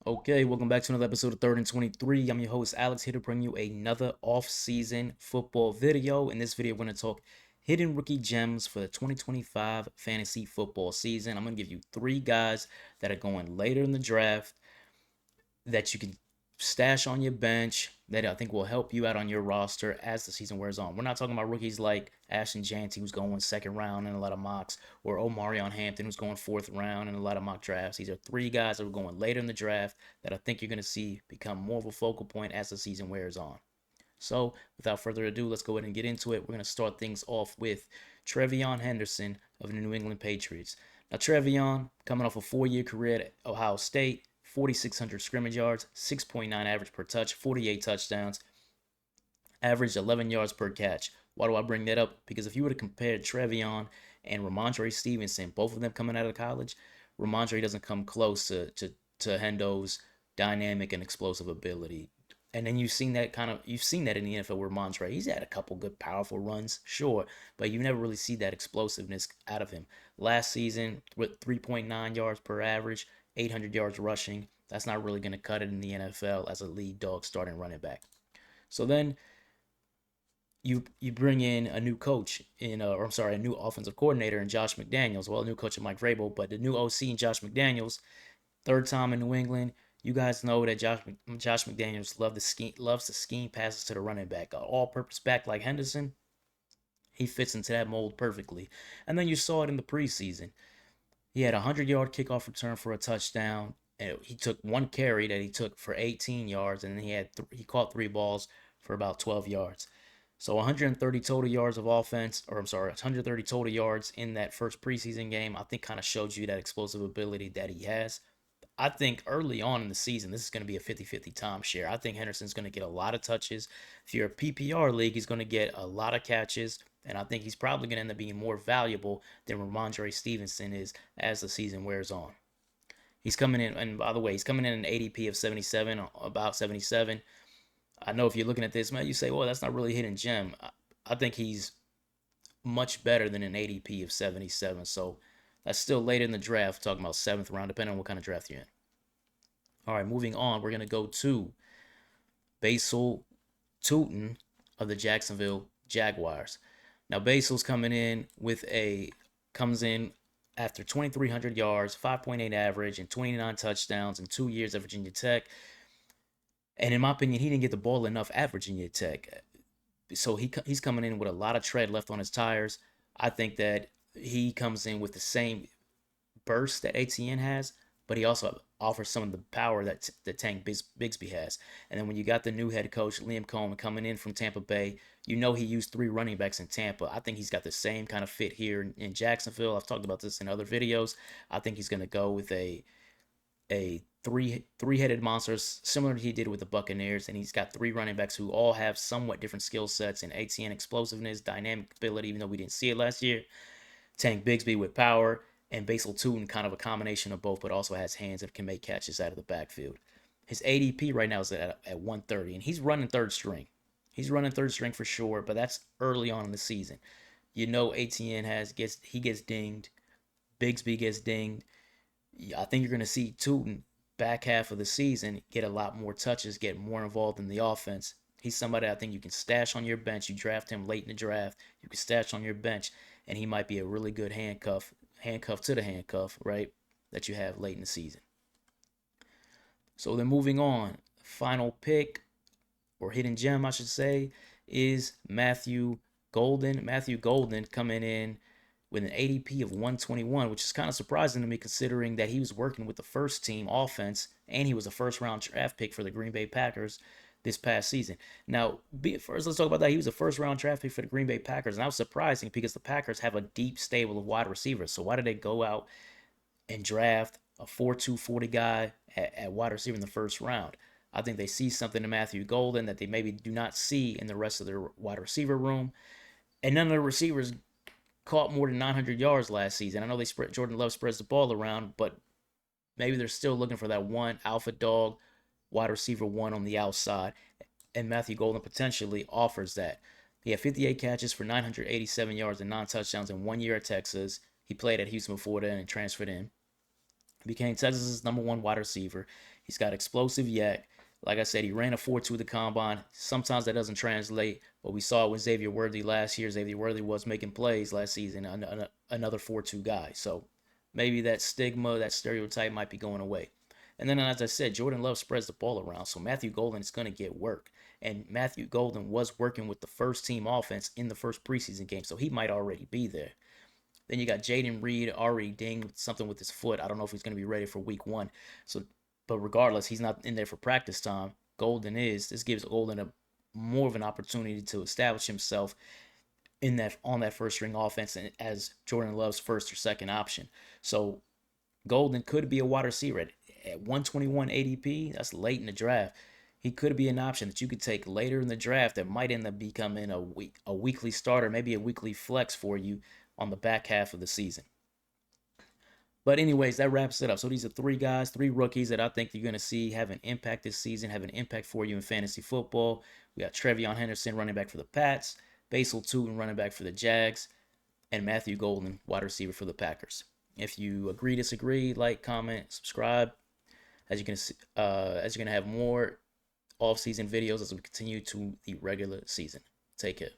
Okay, welcome back to another episode of Third and 23. I'm your host, Alex, here to bring you another off-season football video. In this video, we're going to talk hidden rookie gems for the 2025 fantasy football season. I'm going to give you three guys that are going later in the draft that you can stash on your bench that I think will help you out on your roster as the season wears on. We're not talking about rookies like Ashton Janty, who's going second round in a lot of mocks, or Omarion Hampton, who's going fourth round in a lot of mock drafts. These are three guys that are going later in the draft that I think you're going to see become more of a focal point as the season wears on. So, without further ado, let's go ahead and get into it. We're going to start things off with TreVeyon Henderson of the New England Patriots. Now, TreVeyon, coming off a 4-year career at Ohio State, 4,600 scrimmage yards, 6.9 average per touch, 48 touchdowns, averaged 11 yards per catch. Why do I bring that up? Because if you were to compare TreVeyon and Ramondre Stevenson, both of them coming out of college, Ramondre doesn't come close to Hendo's dynamic and explosive ability. And then you've seen that in the NFL where Ramondre, he's had a couple good powerful runs, sure, but you never really see that explosiveness out of him. Last season with 3.9 yards per average, 800 yards rushing, that's not really going to cut it in the NFL as a lead dog starting running back. So then you bring in a new coach a new offensive coordinator in Josh McDaniels. Well, a new coach in Mike Vrabel, but the new OC in Josh McDaniels, third time in New England. You guys know that Josh McDaniels loves to scheme passes to the running back, an all-purpose back like Henderson. He fits into that mold perfectly. And then you saw it in the preseason. He had a 100-yard kickoff return for a touchdown. And he took one carry that he took for 18 yards, and then he caught 3 balls for about 12 yards. So 130 total yards of offense, 130 total yards in that first preseason game, I think kind of showed you that explosive ability that he has. I think early on in the season, this is going to be a 50-50 timeshare. I think Henderson's going to get a lot of touches. If you're a PPR league, he's going to get a lot of catches, and I think he's probably going to end up being more valuable than Ramondre Stevenson is as the season wears on. He's coming in, and by the way, he's coming in an ADP of 77, about 77. I know if you're looking at this, man, you say, well, that's not really a hidden gem. I think he's much better than an ADP of 77. So that's still later in the draft, talking about 7th round, depending on what kind of draft you're in. All right, moving on, we're going to go to Bhayshul Tuten of the Jacksonville Jaguars. Now, Bhayshul's comes in after 2,300 yards, 5.8 average, and 29 touchdowns in 2 years at Virginia Tech. And in my opinion, he didn't get the ball enough at Virginia Tech. So he's coming in with a lot of tread left on his tires. I think that he comes in with the same burst that ATN has, but he also offers some of the power that Tank Bigsby has. And then when you got the new head coach, Liam Cohen, coming in from Tampa Bay, you know he used 3 running backs in Tampa. I think he's got the same kind of fit here in Jacksonville. I've talked about this in other videos. I think he's going to go with a three-headed monster, similar to he did with the Buccaneers, and he's got 3 running backs who all have somewhat different skill sets and ATN explosiveness, dynamic ability, even though we didn't see it last year. Tank Bigsby with power, and Bhayshul Tuten, kind of a combination of both, but also has hands that can make catches out of the backfield. His ADP right now is at 130, and he's running third string. He's running third string for sure, but that's early on in the season. You know ATN gets dinged. Bigsby gets dinged. I think you're going to see Tuten back half of the season get a lot more touches, get more involved in the offense. He's somebody I think you can stash on your bench. You draft him late in the draft, you can stash on your bench, and he might be a really good handcuff to the handcuff, right, that you have late in the season. So then moving on, final pick, or hidden gem, I should say, is Matthew Golden. Matthew Golden coming in with an ADP of 121, which is kind of surprising to me considering that he was working with the first team offense and he was a first-round draft pick for the Green Bay Packers this past season. Now, first, let's talk about that. He was a first-round draft pick for the Green Bay Packers, and that was surprising because the Packers have a deep stable of wide receivers. So why did they go out and draft a 4'2", 40 guy at wide receiver in the first round? I think they see something in Matthew Golden that they maybe do not see in the rest of their wide receiver room. And none of the receivers caught more than 900 yards last season. I know Jordan Love spreads the ball around, but maybe they're still looking for that one alpha dog wide receiver 1 on the outside, and Matthew Golden potentially offers that. He had 58 catches for 987 yards and 9 touchdowns in 1 year at Texas. He played at Houston before then and transferred in. Became Texas's #1 wide receiver. He's got explosive yak. Like I said, he ran a 4.2 the combine. Sometimes that doesn't translate, but we saw it with Xavier Worthy last year. Xavier Worthy was making plays last season, another 4.2 guy. So maybe that stigma, that stereotype might be going away. And then, as I said, Jordan Love spreads the ball around. So Matthew Golden is going to get work. And Matthew Golden was working with the first team offense in the first preseason game. So he might already be there. Then you got Jaden Reed already dinged something with his foot. I don't know if he's going to be ready for week 1. So, but regardless, he's not in there for practice time. Golden is. This gives Golden a more of an opportunity to establish himself in that on that first string offense and as Jordan Love's first or second option. So Golden could be a wide receiver at 121 ADP. That's late in the draft. He could be an option that you could take later in the draft that might end up becoming a weekly starter, maybe a weekly flex for you on the back half of the season. But anyways, that wraps it up. So these are 3 guys, 3 rookies that I think you're going to see have an impact this season, have an impact for you in fantasy football. We got TreVeyon Henderson, running back for the Pats, Bhayshul Tuten, running back for the Jags, and Matthew Golden, wide receiver for the Packers. If you agree, disagree, like, comment, subscribe. As you can see, as you're going to have more off-season videos as we continue to the regular season. Take care.